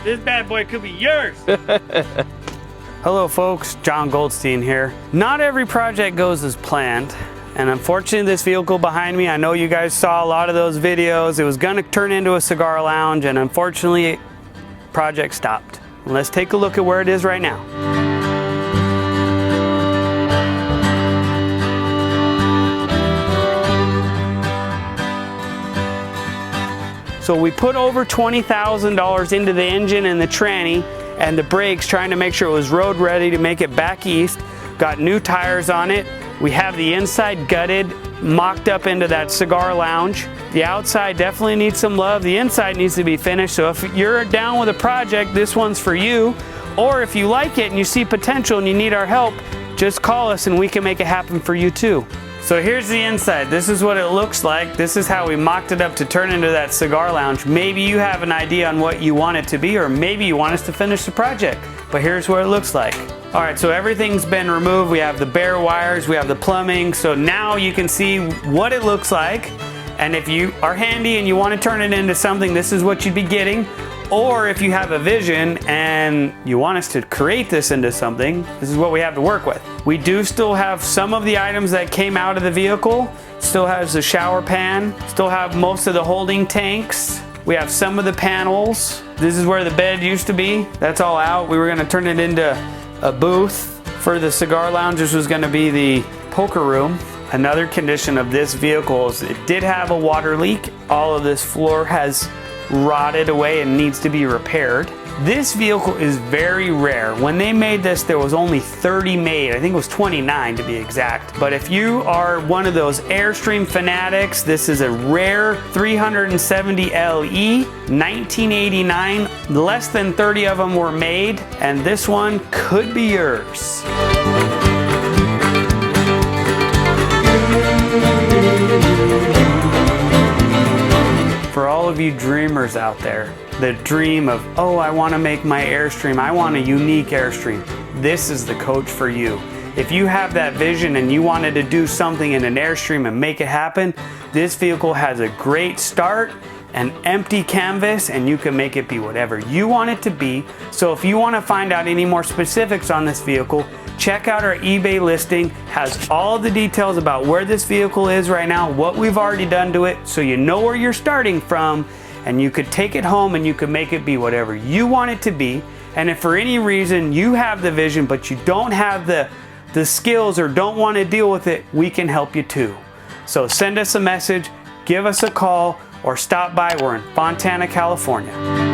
This bad boy could be yours. Hello folks, John Goldstein here. Not every project goes as planned. And unfortunately, this vehicle behind me, I know you guys saw a lot of those videos. It was gonna turn into a cigar lounge, and unfortunately, project stopped. Let's take a look at where it is right now. So we put over $20,000 into the engine and the tranny and the brakes, trying to make sure it was road ready to make it back east. Got new tires on it. We have the inside gutted, mocked up into that cigar lounge. The outside definitely needs some love. The inside needs to be finished. So if you're down with a project, this one's for you. Or if you like it and you see potential and you need our help, just call us and we can make it happen for you too. So here's the inside. This is what it looks like. This is how we mocked it up to turn into that cigar lounge. Maybe you have an idea on what you want it to be, or maybe you want us to finish the project. But here's what it looks like. All right, so everything's been removed. We have the bare wires, we have the plumbing. So now you can see what it looks like. And if you are handy and you want to turn it into something, this is what you'd be getting. Or if you have a vision and you want us to create this into something, this is what we have to work with. We do still have some of the items that came out of the vehicle. Still has the shower pan, still have most of the holding tanks. We have some of the panels. This is where the bed used to be. That's all out. We were gonna turn it into a booth for the cigar lounge. This was gonna be the poker room. Another condition of this vehicle is it did have a water leak. All of this floor has rotted away and needs to be repaired. This vehicle is very rare. When they made this, there was only 30 made. I think it was 29 to be exact. But if you are one of those Airstream fanatics, this is a rare 370 LE, 1989. Less than 30 of them were made, and this one could be yours. For all of you dreamers out there, the dream of, oh, I want to make my Airstream, I want a unique Airstream, this is the coach for you. If you have that vision and you wanted to do something in an Airstream and make it happen, this vehicle has a great start, an empty canvas, and you can make it be whatever you want it to be. So if you want to find out any more specifics on this vehicle, check out our eBay listing. Has all the details about where this vehicle is right now, what we've already done to it, so you know where you're starting from, and you could take it home and you could make it be whatever you want it to be. And if for any reason you have the vision but you don't have the skills or don't want to deal with it, we can help you too. So send us a message, give us a call, or stop by. We're in Fontana, California.